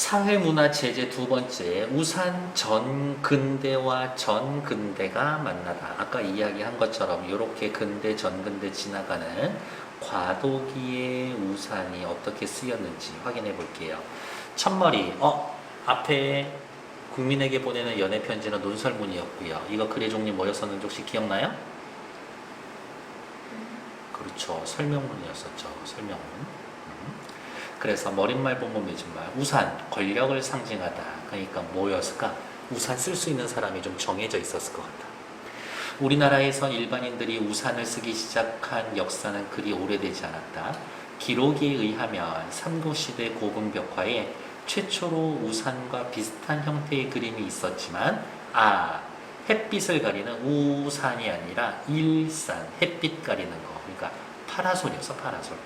사회문화체제 두 번째, 우산 전근대와 전근대가 만나다. 아까 이야기한 것처럼 이렇게 근대, 전근대 지나가는 과도기의 우산이 어떻게 쓰였는지 확인해 볼게요. 첫머리, 앞에 국민에게 보내는 연애편지는 논설문이었고요. 이거 글의 종류 뭐였었는지 혹시 기억나요? 그렇죠. 설명문이었었죠. 설명문. 그래서 머릿말 보면 맺은말, 우산, 권력을 상징하다. 그러니까 뭐였을까? 우산 쓸 수 있는 사람이 좀 정해져 있었을 것 같아. 우리나라에선 일반인들이 우산을 쓰기 시작한 역사는 그리 오래되지 않았다. 기록에 의하면 삼국시대 고궁벽화에 최초로 우산과 비슷한 형태의 그림이 있었지만, 햇빛을 가리는 우산이 아니라 일산, 햇빛 가리는 거. 그러니까 파라솔이었어, 파라솔.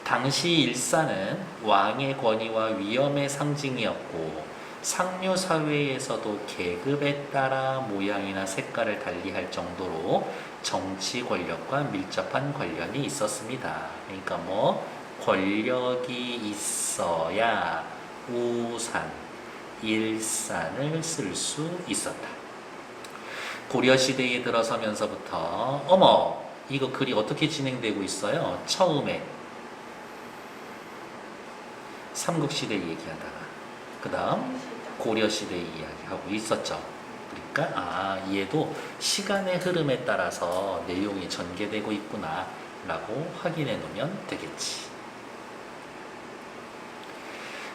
당시 일산은 왕의 권위와 위엄의 상징이었고, 상류 사회에서도 계급에 따라 모양이나 색깔을 달리할 정도로 정치 권력과 밀접한 관련이 있었습니다. 그러니까 권력이 있어야 우산, 일산을 쓸 수 있었다. 고려시대에 들어서면서부터 이거 글이 어떻게 진행되고 있어요? 처음에 삼국시대 얘기하다가 그 다음 고려시대 이야기하고 있었죠. 그러니까 얘도 시간의 흐름에 따라서 내용이 전개되고 있구나 라고 확인해 놓으면 되겠지.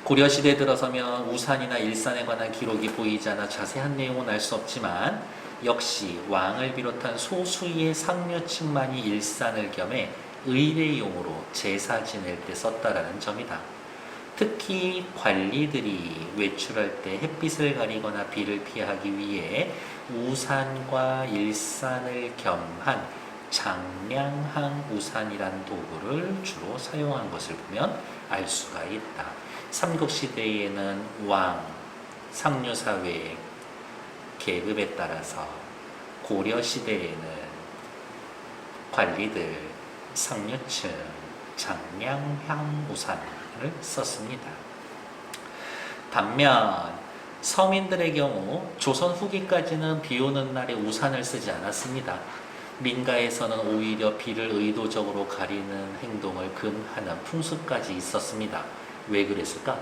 고려시대에 들어서면 우산이나 일산에 관한 기록이 보이지 않아 자세한 내용은 알 수 없지만, 역시 왕을 비롯한 소수의 상류층만이 일산을 겸해 의례용으로 제사 지낼 때 썼다라는 점이다. 특히 관리들이 외출할 때 햇빛을 가리거나 비를 피하기 위해 우산과 일산을 겸한 장량항 우산이란 도구를 주로 사용한 것을 보면 알 수가 있다. 삼국시대에는 왕, 상류사회 계급에 따라서, 고려시대에는 관리들, 상류층, 장량항 우산을 썼습니다. 반면 서민들의 경우 조선 후기까지는 비 오는 날에 우산을 쓰지 않았습니다. 민가에서는 오히려 비를 의도적으로 가리는 행동을 금하는 풍습까지 있었습니다. 왜 그랬을까?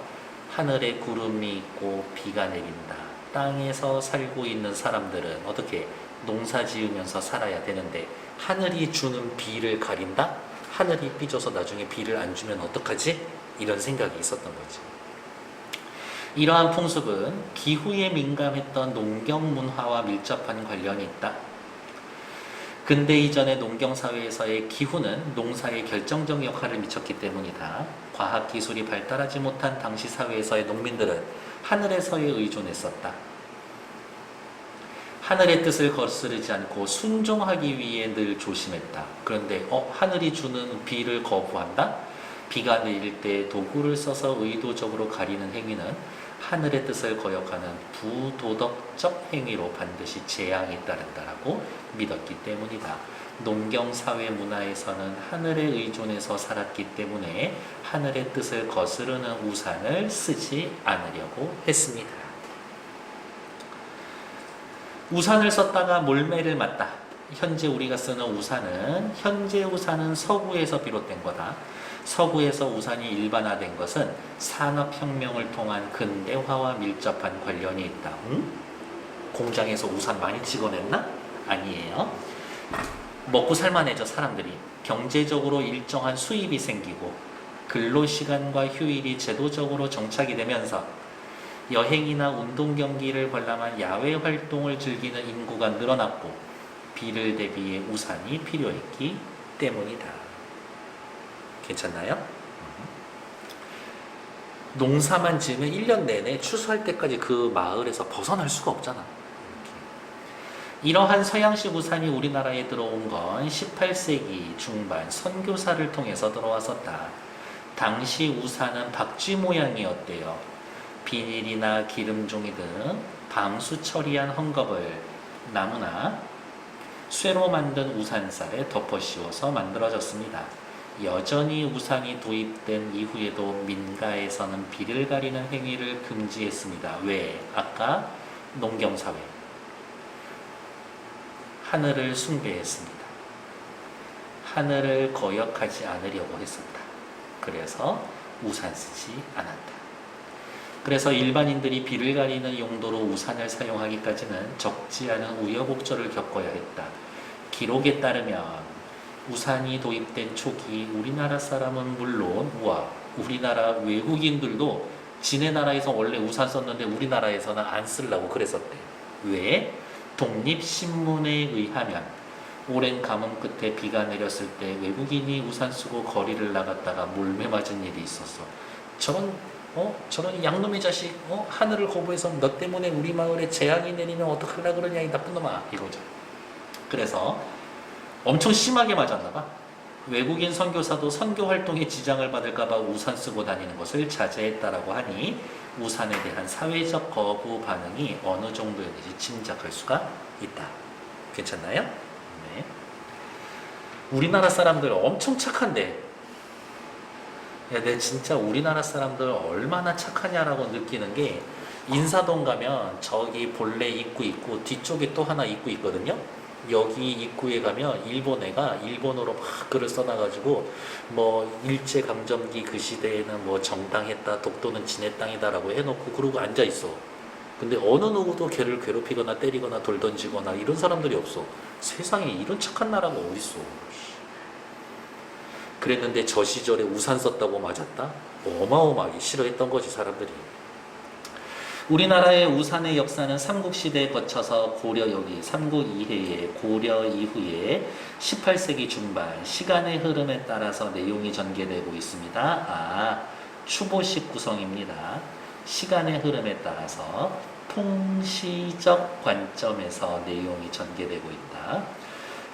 하늘에 구름이 있고 비가 내린다. 땅에서 살고 있는 사람들은 어떻게 농사 지으면서 살아야 되는데 하늘이 주는 비를 가린다? 하늘이 삐져서 나중에 비를 안 주면 어떡하지? 이런 생각이 있었던 거지. 이러한 풍습은 기후에 민감했던 농경 문화와 밀접한 관련이 있다. 근대 이전의 농경사회에서의 기후는 농사에 결정적 역할을 미쳤기 때문이다. 과학기술이 발달하지 못한 당시 사회에서의 농민들은 하늘에서에 의존했었다. 하늘의 뜻을 거스르지 않고 순종하기 위해 늘 조심했다. 그런데 하늘이 주는 비를 거부한다? 비가 내릴 때 도구를 써서 의도적으로 가리는 행위는 하늘의 뜻을 거역하는 부도덕적 행위로 반드시 재앙이 따른다라고 믿었기 때문이다. 농경사회 문화에서는 하늘에 의존해서 살았기 때문에 하늘의 뜻을 거스르는 우산을 쓰지 않으려고 했습니다. 우산을 썼다가 몰매를 맞다. 현재 우리가 쓰는 우산은, 현재 우산은 서구에서 비롯된 거다. 서구에서 우산이 일반화된 것은 산업혁명을 통한 근대화와 밀접한 관련이 있다. 공장에서 우산 많이 찍어냈나? 아니에요. 먹고 살만해져 사람들이. 경제적으로 일정한 수입이 생기고 근로시간과 휴일이 제도적으로 정착이 되면서 여행이나 운동 경기를 관람한 야외 활동을 즐기는 인구가 늘어났고 비를 대비해 우산이 필요했기 때문이다. 괜찮나요? 농사만 지으면 1년 내내 추수할 때까지 그 마을에서 벗어날 수가 없잖아. 이러한 서양식 우산이 우리나라에 들어온 건 18세기 중반 선교사를 통해서 들어왔었다. 당시 우산은 박쥐 모양이었대요. 비닐이나 기름종이 등 방수 처리한 헝겊을 나무나 쇠로 만든 우산살에 덮어 씌워서 만들어졌습니다. 여전히 우산이 도입된 이후에도 민가에서는 비를 가리는 행위를 금지했습니다. 왜? 아까 농경사회. 하늘을 숭배했습니다. 하늘을 거역하지 않으려고 했습니다. 그래서 우산 쓰지 않았다. 그래서 일반인들이 비를 가리는 용도로 우산을 사용하기까지는 적지 않은 우여곡절을 겪어야 했다. 기록에 따르면 우산이 도입된 초기 우리나라 사람은 물론 우리나라 외국인들도 지네 나라에서 원래 우산 썼는데 우리나라에서는 안 쓰려고 그랬었대. 왜? 독립신문에 의하면 오랜 가뭄 끝에 비가 내렸을 때 외국인이 우산 쓰고 거리를 나갔다가 몰매 맞은 일이 있었어. 저런 양놈의 자식, 하늘을 거부해서 너 때문에 우리 마을에 재앙이 내리면 어떡하려 그러냐 이 나쁜 놈아, 이거죠. 그래서 엄청 심하게 맞았나 봐. 외국인 선교사도 선교 활동에 지장을 받을까 봐 우산 쓰고 다니는 것을 자제했다라고 하니 우산에 대한 사회적 거부 반응이 어느 정도였는지 짐작할 수가 있다. 괜찮나요? 네. 우리나라 사람들 엄청 착한데, 야, 내 진짜 우리나라 사람들 얼마나 착하냐라고 느끼는 게, 인사동 가면 저기 본래 입구 있고 뒤쪽에 또 하나 입구 있거든요. 여기 입구에 가면 일본 애가 일본어로 막 글을 써놔가지고 뭐 일제강점기 그 시대에는 뭐 정당했다, 독도는 지네 땅이다라고 해놓고 그러고 앉아있어. 근데 어느 누구도 걔를 괴롭히거나 때리거나 돌 던지거나 이런 사람들이 없어. 세상에 이런 착한 나라가 어딨어. 그랬는데 저 시절에 우산 썼다고 맞았다? 어마어마하게 싫어했던 거지, 사람들이. 우리나라의 우산의 역사는 삼국시대에 거쳐서 삼국 이해에 고려 이후에 18세기 중반 시간의 흐름에 따라서 내용이 전개되고 있습니다. 추보식 구성입니다. 시간의 흐름에 따라서 통시적 관점에서 내용이 전개되고 있다.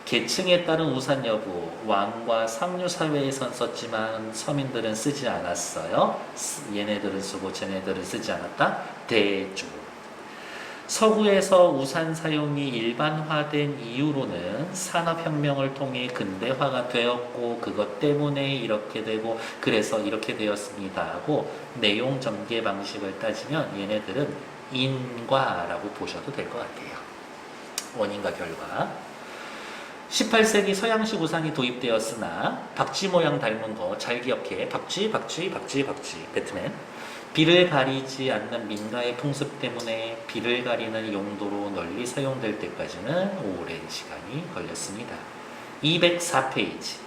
계층에 따른 우산 여부, 왕과 상류 사회에선 썼지만 서민들은 쓰지 않았어요. 얘네들은 쓰고 쟤네들은 쓰지 않았다. 대조. 서구에서 우산 사용이 일반화된 이유로는 산업혁명을 통해 근대화가 되었고 그것 때문에 이렇게 되고 그래서 이렇게 되었습니다 하고 내용 전개 방식을 따지면 얘네들은 인과라고 보셔도 될 것 같아요. 원인과 결과. 18세기 서양식 우산이 도입되었으나 박쥐 모양 닮은 거 잘 기억해. 박쥐 배트맨. 비를 가리지 않는 민가의 풍습 때문에 비를 가리는 용도로 널리 사용될 때까지는 오랜 시간이 걸렸습니다. 204페이지.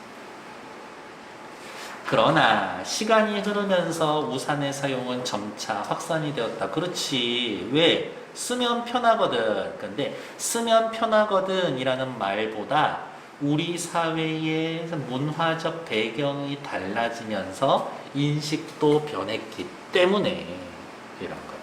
그러나 시간이 흐르면서 우산의 사용은 점차 확산이 되었다. 그렇지. 왜? 쓰면 편하거든. 근데 쓰면 편하거든 이라는 말보다 우리 사회의 문화적 배경이 달라지면서 인식도 변했기 때문에 이런 거예요.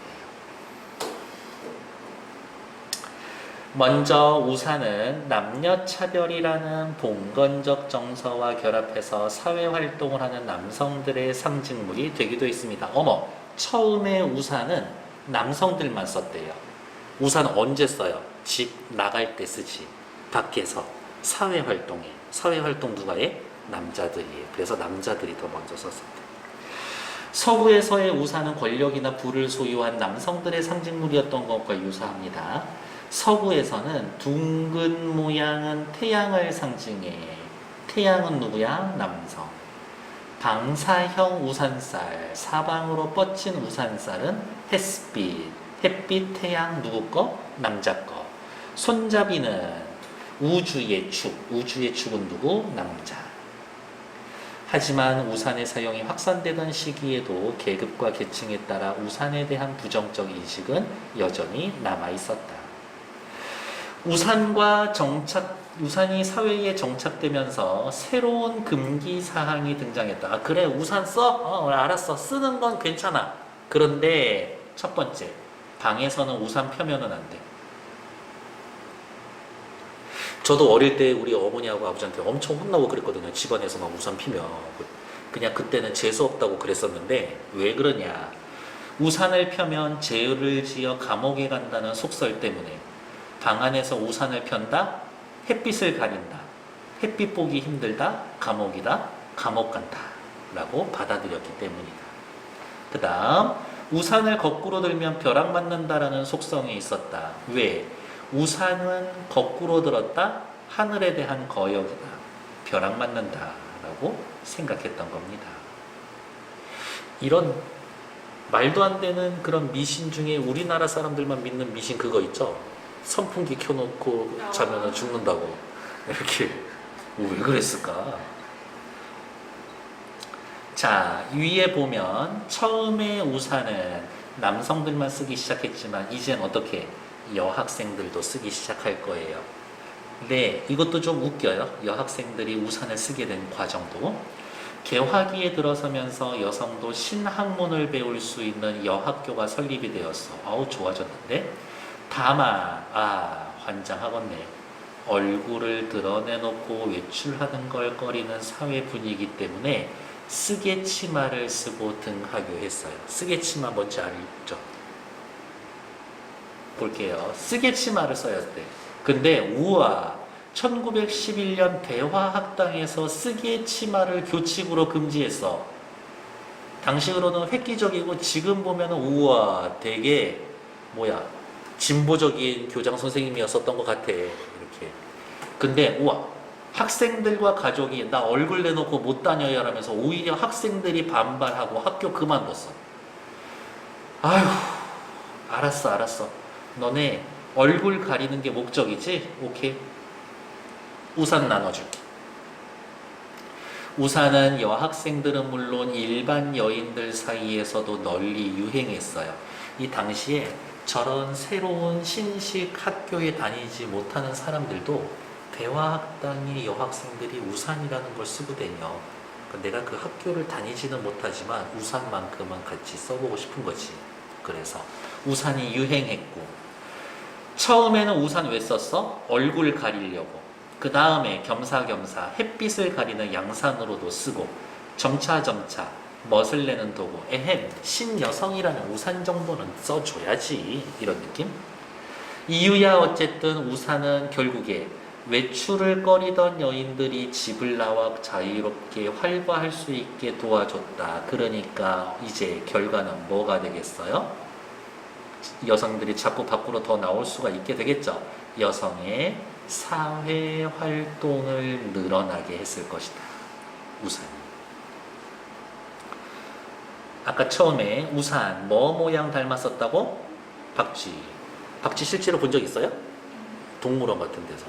먼저 우산은 남녀차별이라는 봉건적 정서와 결합해서 사회활동을 하는 남성들의 상징물이 되기도 했습니다. 어머, 처음에 우산은 남성들만 썼대요. 우산 언제 써요? 집 나갈 때 쓰지. 밖에서 사회활동에. 사회활동 누가 해? 남자들이 해. 그래서 남자들이 더 먼저 썼었대. 서구에서의 우산은 권력이나 부를 소유한 남성들의 상징물이었던 것과 유사합니다. 서구에서는 둥근 모양은 태양을 상징해. 태양은 누구야? 남성. 방사형 우산살, 사방으로 뻗친 우산살은 햇빛. 햇빛, 태양 누구 거? 남자 거. 손잡이는 우주의 축. 우주의 축은 누구? 남자. 하지만 우산의 사용이 확산되던 시기에도 계급과 계층에 따라 우산에 대한 부정적 인식은 여전히 남아있었다. 우산이 사회에 정착되면서 새로운 금기 사항이 등장했다. 그래, 우산 써? 알았어. 쓰는 건 괜찮아. 그런데 첫 번째, 방에서는 우산 펴면은 안 돼. 저도 어릴 때 우리 어머니하고 아버지한테 엄청 혼나고 그랬거든요. 집안에서 막 우산 피면. 그냥 그때는 재수 없다고 그랬었는데 왜 그러냐. 우산을 펴면 죄를 지어 감옥에 간다는 속설 때문에 방 안에서 우산을 편다? 햇빛을 가린다. 햇빛 보기 힘들다? 감옥이다? 감옥 간다 라고 받아들였기 때문이다. 그 다음 우산을 거꾸로 들면 벼락 맞는다라는 속성이 있었다. 왜? 우산은 거꾸로 들었다 하늘에 대한 거역이다. 벼락 맞는다 라고 생각했던 겁니다. 이런 말도 안 되는 그런 미신 중에 우리나라 사람들만 믿는 미신 그거 있죠? 선풍기 켜놓고 자면 죽는다고. 이렇게 왜 그랬을까? 자, 위에 보면 처음에 우산은 남성들만 쓰기 시작했지만 이젠 어떻게 여학생들도 쓰기 시작할 거예요. 네, 이것도 좀 웃겨요. 여학생들이 우산을 쓰게 된 과정도. 개화기에 들어서면서 여성도 신학문을 배울 수 있는 여학교가 설립이 되었어. 아우, 좋아졌는데. 다만 환장하겠네. 얼굴을 드러내놓고 외출하는 걸 꺼리는 사회 분위기 때문에 쓰개 치마를 쓰고 등하교했어요. 쓰개 치마 뭔지 알죠? 볼게요. 쓰개 치마를 써야 돼. 근데 우와, 1911년 대화학당에서 쓰개 치마를 교칙으로 금지했어. 당시로는 획기적이고 지금 보면 우와, 되게 진보적인 교장 선생님이었었던 것 같아. 이렇게. 근데 우와, 학생들과 가족이 나 얼굴 내놓고 못 다녀야 하면서 오히려 학생들이 반발하고 학교 그만뒀어. 아휴, 알았어. 너네 얼굴 가리는 게 목적이지? 오케이. 우산 나눠줄게. 우산은 여학생들은 물론 일반 여인들 사이에서도 널리 유행했어요. 이 당시에 저런 새로운 신식 학교에 다니지 못하는 사람들도 대화학당의 여학생들이 우산이라는 걸 쓰고 다녀. 내가 그 학교를 다니지는 못하지만 우산만큼은 같이 써보고 싶은 거지. 그래서 우산이 유행했고, 처음에는 우산 왜 썼어? 얼굴 가리려고. 그 다음에 겸사겸사 햇빛을 가리는 양산으로도 쓰고, 점차 멋을 내는 도구. 신여성이라는 우산 정도는 써줘야지. 이런 느낌? 이유야 어쨌든 우산은 결국에 외출을 꺼리던 여인들이 집을 나와 자유롭게 활보할 수 있게 도와줬다. 그러니까 이제 결과는 뭐가 되겠어요? 여성들이 자꾸 밖으로 더 나올 수가 있게 되겠죠. 여성의 사회 활동을 늘어나게 했을 것이다. 우산이. 아까 처음에 우산 뭐 모양 닮았었다고? 박쥐. 박쥐 실제로 본 적 있어요? 동물원 같은 데서.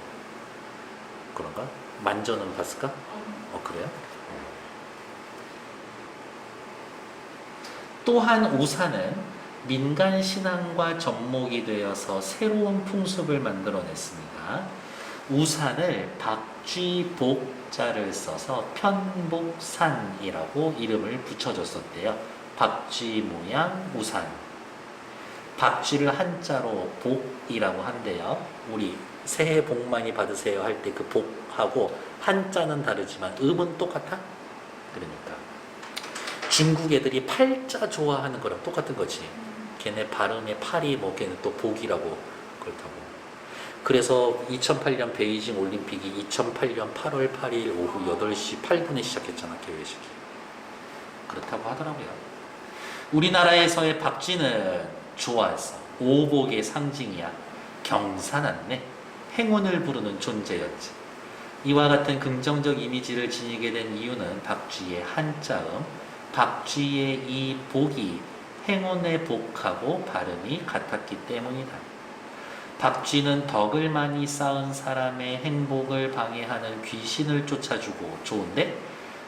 그런가? 만져는 봤을까? 그래요? 또한 우산은 민간 신앙과 접목이 되어서 새로운 풍습을 만들어냈습니다. 우산을 박쥐복자를 써서 편복산이라고 이름을 붙여줬었대요. 박쥐 모양 우산. 박쥐를 한자로 복이라고 한대요. 우리 새해 복 많이 받으세요 할 때 그 복하고 한자는 다르지만 음은 똑같아? 그러니까 중국 애들이 팔자 좋아하는 거랑 똑같은 거지. 걔네 발음에 팔이 걔네 또 복이라고 그렇다고. 그래서 2008년 베이징 올림픽이 2008년 8월 8일 오후 8시 8분에 시작했잖아, 개회식이. 그렇다고 하더라고요. 우리나라에서의 박쥐는 좋았어. 오복의 상징이야. 경사났네. 행운을 부르는 존재였지. 이와 같은 긍정적 이미지를 지니게 된 이유는 박쥐의 한자음, 박쥐의 이 복이 행운의 복하고 발음이 같았기 때문이다. 박쥐는 덕을 많이 쌓은 사람의 행복을 방해하는 귀신을 쫓아주고, 좋은데?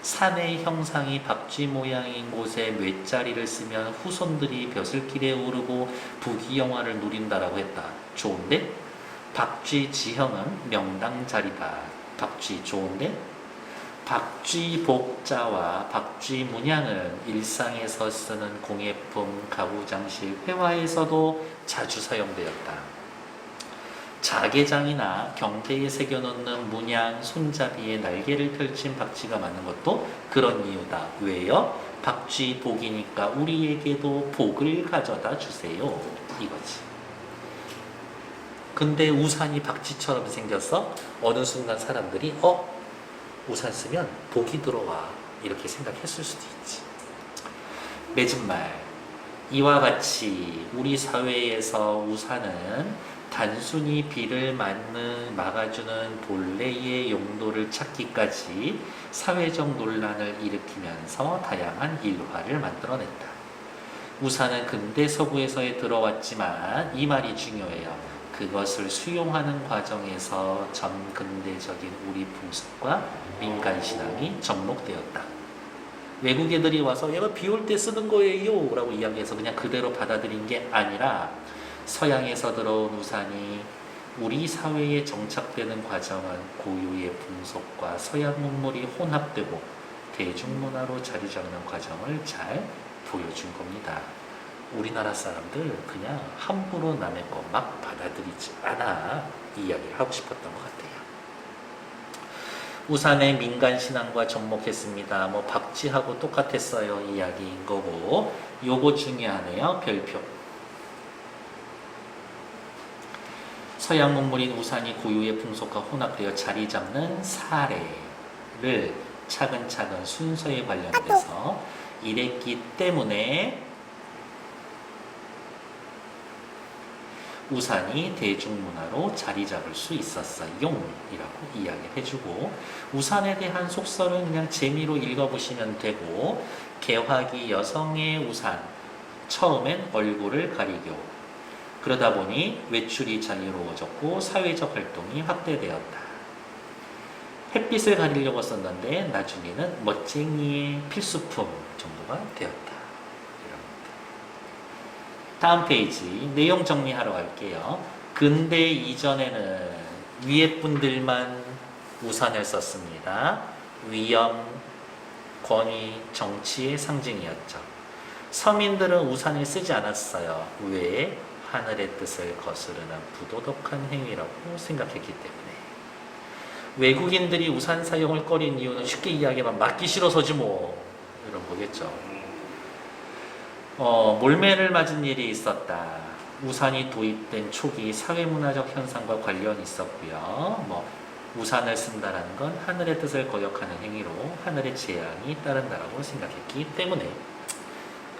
산의 형상이 박쥐 모양인 곳에 뇌자리를 쓰면 후손들이 벼슬길에 오르고 부귀영화를 누린다라고 했다. 좋은데? 박쥐 지형은 명당자리다. 박쥐 좋은데? 박쥐 복자와 박쥐 문양은 일상에서 쓰는 공예품, 가구장식, 회화에서도 자주 사용되었다. 자개장이나 경대에 새겨놓는 문양, 손잡이에 날개를 펼친 박쥐가 맞는 것도 그런 이유다. 왜요? 박쥐 복이니까 우리에게도 복을 가져다 주세요. 이거지. 근데 우산이 박쥐처럼 생겼어? 어느 순간 사람들이 우산 쓰면 복이 들어와. 이렇게 생각했을 수도 있지. 맺은 말. 이와 같이 우리 사회에서 우산은 단순히 비를 막아주는 본래의 용도를 찾기까지 사회적 논란을 일으키면서 다양한 일화를 만들어냈다. 우산은 근대 서구에서 들어왔지만 이 말이 중요해요. 그것을 수용하는 과정에서 전근대적인 우리 풍습과 민간신앙이 접목되었다. 외국 애들이 와서 얘가 비 올 때 쓰는 거예요 라고 이야기해서 그냥 그대로 받아들인 게 아니라 서양에서 들어온 우산이 우리 사회에 정착되는 과정은 고유의 풍속과 서양 문물이 혼합되고 대중문화로 자리 잡는 과정을 잘 보여준 겁니다. 우리나라 사람들 그냥 함부로 남의 거 막 받아들이지 않아 이야기를 하고 싶었던 것 같아요. 우산의 민간신앙과 접목했습니다. 뭐 박쥐하고 똑같았어요 이야기인 거고, 요거 중요하네요. 별표. 서양 문물인 우산이 고유의 풍속과 혼합되어 자리 잡는 사례를 차근차근 순서에 관련돼서 이랬기 때문에 우산이 대중문화로 자리 잡을 수 있었어요 이라고 이야기를 해주고, 우산에 대한 속설은 그냥 재미로 읽어보시면 되고, 개화기 여성의 우산, 처음엔 얼굴을 가리교, 그러다 보니 외출이 자유로워졌고 사회적 활동이 확대되었다. 햇빛을 가리려고 썼는데 나중에는 멋쟁이의 필수품 정도가 되었다. 다음 페이지 내용 정리하러 갈게요. 근대 이전에는 위에 분들만 우산을 썼습니다. 위엄, 권위, 정치의 상징이었죠. 서민들은 우산을 쓰지 않았어요. 왜? 하늘의 뜻을 거스르는 부도덕한 행위라고 생각했기 때문에. 외국인들이 우산 사용을 꺼린 이유는 쉽게 이야기하면 맞기 싫어서지 뭐 이런 거겠죠. 몰매를 맞은 일이 있었다. 우산이 도입된 초기 사회문화적 현상과 관련이 있었고요. 우산을 쓴다라는 건 하늘의 뜻을 거역하는 행위로 하늘의 재앙이 따른다라고 생각했기 때문에.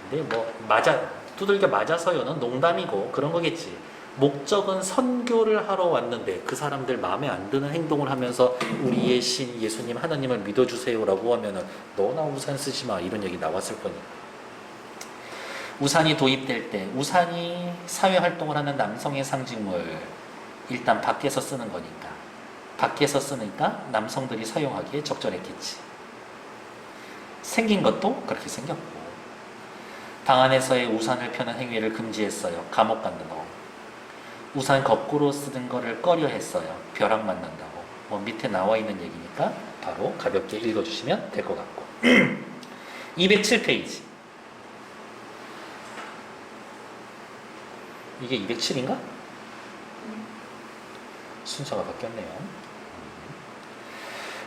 근데 두들겨 맞아서요는 농담이고 그런 거겠지. 목적은 선교를 하러 왔는데 그 사람들 마음에 안 드는 행동을 하면서 우리의 신 예수님 하나님을 믿어주세요라고 하면은 너나 우산 쓰지 마 이런 얘기 나왔을 거니까. 우산이 도입될 때 우산이 사회활동을 하는 남성의 상징물, 일단 밖에서 쓰는 거니까 밖에서 쓰니까 남성들이 사용하기에 적절했겠지. 생긴 것도 그렇게 생겼고, 방 안에서의 우산을 펴는 행위를 금지했어요. 감옥 간다고. 우산 거꾸로 쓰는 거를 꺼려 했어요. 벼락 맞는다고. 밑에 나와 있는 얘기니까 바로 가볍게 읽어주시면 될 것 같고. 207페이지. 이게 207인가? 순서가 바뀌었네요.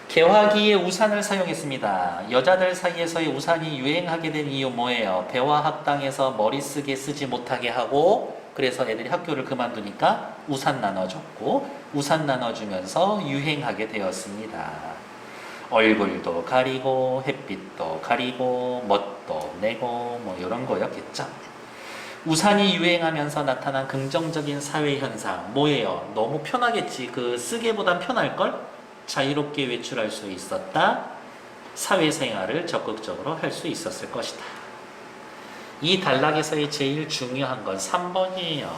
개화기에 우산을 사용했습니다. 여자들 사이에서의 우산이 유행하게 된 이유 뭐예요? 배와 학당에서 머리 쓰지 못하게 하고, 그래서 애들이 학교를 그만두니까 우산 나눠줬고, 우산 나눠주면서 유행하게 되었습니다. 얼굴도 가리고 햇빛도 가리고 멋도 내고 이런 거였겠죠. 우산이 유행하면서 나타난 긍정적인 사회현상 뭐예요? 너무 편하겠지. 쓰기보단 편할걸? 자유롭게 외출할 수 있었다. 사회생활을 적극적으로 할 수 있었을 것이다. 이 단락에서의 제일 중요한 건 3번이에요.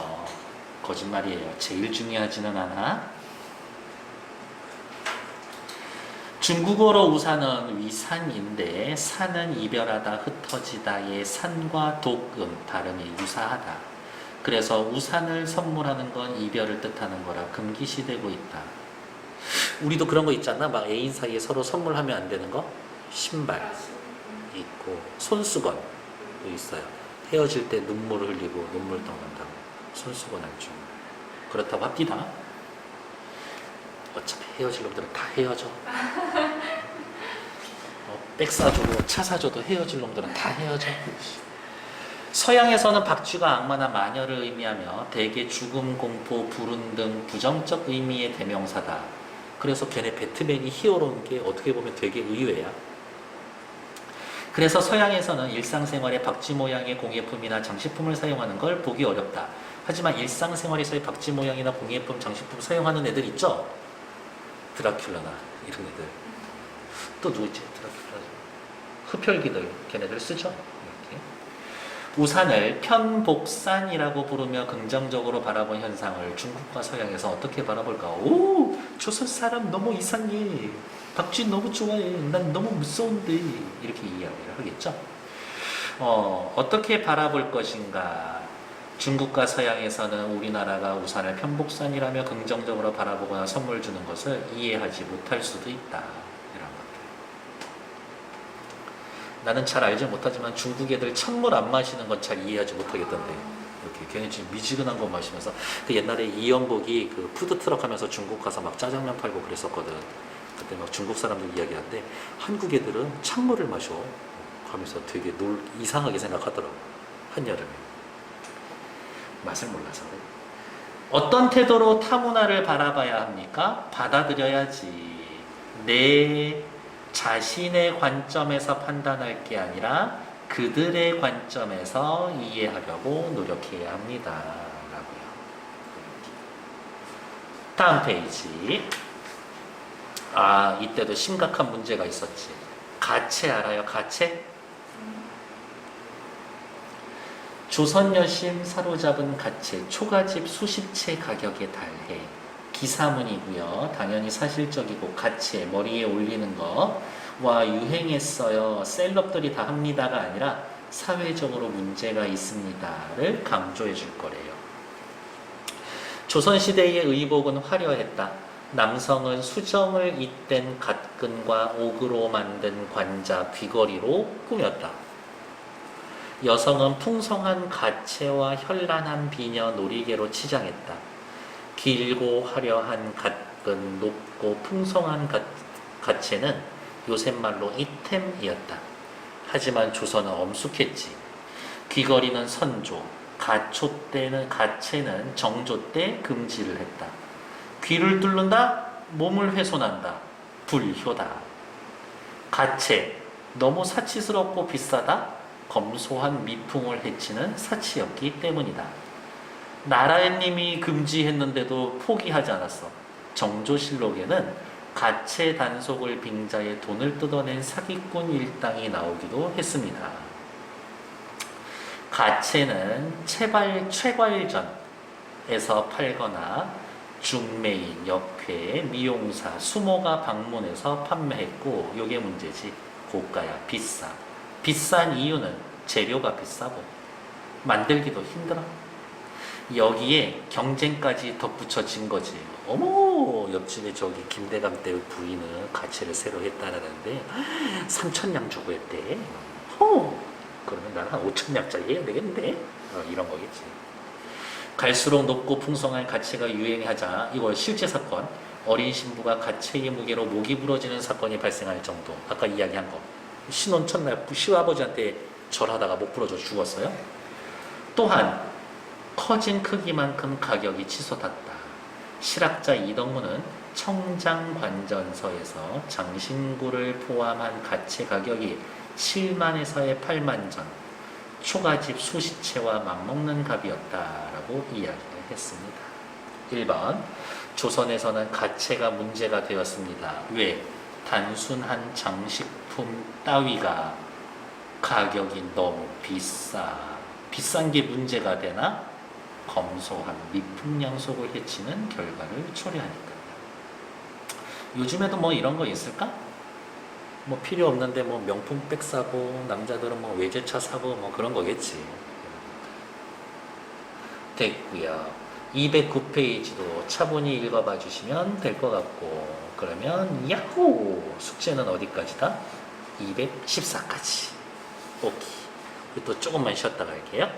거짓말이에요. 제일 중요하지는 않아. 중국어로 우산은 위산인데 산은 이별하다, 흩어지다의 산과 독음 발음이 유사하다. 그래서 우산을 선물하는 건 이별을 뜻하는 거라 금기시되고 있다. 우리도 그런 거 있잖아. 애인 사이에 서로 선물하면 안 되는 거. 신발 있고 손수건도 있어요. 헤어질 때 눈물을 흘리고 눈물떡 난다고 손수건 안 주고. 그렇다고 합디다. 어차피 헤어질 놈들은 다 헤어져. 백 사주고 차 사줘도 헤어질 놈들은 다 헤어져. 서양에서는 박쥐가 악마나 마녀를 의미하며 대개 죽음, 공포, 불운 등 부정적 의미의 대명사다. 그래서 걔네 배트맨이 히어로인 게 어떻게 보면 되게 의외야. 그래서 서양에서는 일상생활에 박쥐 모양의 공예품이나 장식품을 사용하는 걸 보기 어렵다. 하지만 일상생활에서의 박쥐 모양이나 공예품, 장식품 사용하는 애들 있죠? 드라큘라나 이런 애들. 또 누구 있지? 드라큘라. 흡혈귀들, 걔네들 쓰죠? 이렇게. 우산을 편복산이라고 부르며 긍정적으로 바라본 현상을 중국과 서양에서 어떻게 바라볼까? 오! 조선 사람 너무 이상해. 박쥐 너무 좋아해. 난 너무 무서운데. 이렇게 이야기를 하겠죠? 어떻게 바라볼 것인가? 중국과 서양에서는 우리나라가 우산을 편복산이라며 긍정적으로 바라보거나 선물 주는 것을 이해하지 못할 수도 있다. 이런 것들. 나는 잘 알지 못하지만 중국 애들 찬물 안 마시는 건 잘 이해하지 못하겠던데. 이렇게 걔네 지금 미지근한 거 마시면서 그 옛날에 이연복이 그 푸드트럭 하면서 중국 가서 막 짜장면 팔고 그랬었거든. 그때 막 중국 사람들 이야기하는데 한국 애들은 찬물을 마셔 하면서 되게 이상하게 생각하더라고. 한여름에. 맛을 몰라서. 어떤 태도로 타문화를 바라봐야 합니까? 받아들여야지. 내 자신의 관점에서 판단할 게 아니라 그들의 관점에서 이해하려고 노력해야 합니다. 라고요. 다음 페이지. 이때도 심각한 문제가 있었지. 가채 알아요? 가채? 조선 여심 사로잡은 가채 초가집 수십 채 가격에 달해. 기사문이고요. 당연히 사실적이고 가채 머리에 올리는 거와 유행했어요. 셀럽들이 다 합니다가 아니라 사회적으로 문제가 있습니다를 강조해 줄 거래요. 조선시대의 의복은 화려했다. 남성은 수정을 잇댄 갓근과 옥으로 만든 관자, 귀걸이로 꾸몄다. 여성은 풍성한 가채와 현란한 비녀 놀이개로 치장했다. 길고 화려한 갓근, 높고 풍성한 가채는 요새 말로 이템이었다. 하지만 조선은 엄숙했지. 귀걸이는 선조, 가채는 정조 때 금지를 했다. 귀를 뚫는다? 몸을 훼손한다. 불효다. 가채, 너무 사치스럽고 비싸다? 검소한 미풍을 해치는 사치였기 때문이다. 나라님이 금지했는데도 포기하지 않았어. 정조실록에는 가채 단속을 빙자해 돈을 뜯어낸 사기꾼 일당이 나오기도 했습니다. 가채는 최괄전에서 팔거나 중매인, 역회, 미용사, 수모가 방문해서 판매했고, 요게 문제지. 고가야, 비싸. 비싼 이유는 재료가 비싸고 만들기도 힘들어. 여기에 경쟁까지 덧붙여진 거지. 어머, 옆집에 저기 김대감 때 부인은 가채를 새로 했다라는데 3,000냥 주고 했대. 그러면 나는 한 5,000냥짜리 해야 되겠는데? 이런 거겠지. 갈수록 높고 풍성한 가채가 유행하자 이거 실제 사건, 어린 신부가 가채의 무게로 목이 부러지는 사건이 발생할 정도. 아까 이야기한 거. 신혼 첫날 시아버지한테 절하다가 목 부러져 죽었어요. 또한 커진 크기만큼 가격이 치솟았다. 실학자 이덕무는 청장관전서에서 장신구를 포함한 가채 가격이 7만에서의 8만 전, 초가집 수십 채와 맞먹는 값이었다라고 이야기를 했습니다. 1번, 조선에서는 가채가 문제가 되었습니다. 왜? 단순한 장식품 따위가 가격이 너무 비싼 게 문제가 되나? 검소한 미풍양속을 해치는 결과를 초래하니까. 요즘에도 뭐 이런 거 있을까? 뭐 필요 없는데 뭐 명품백 사고, 남자들은 뭐 외제차 사고 뭐 그런 거겠지. 됐고요. 209페이지도 차분히 읽어봐 주시면 될 것 같고, 그러면 야호! 숙제는 어디까지다? 214까지. 오케이. 또 조금만 쉬었다 갈게요.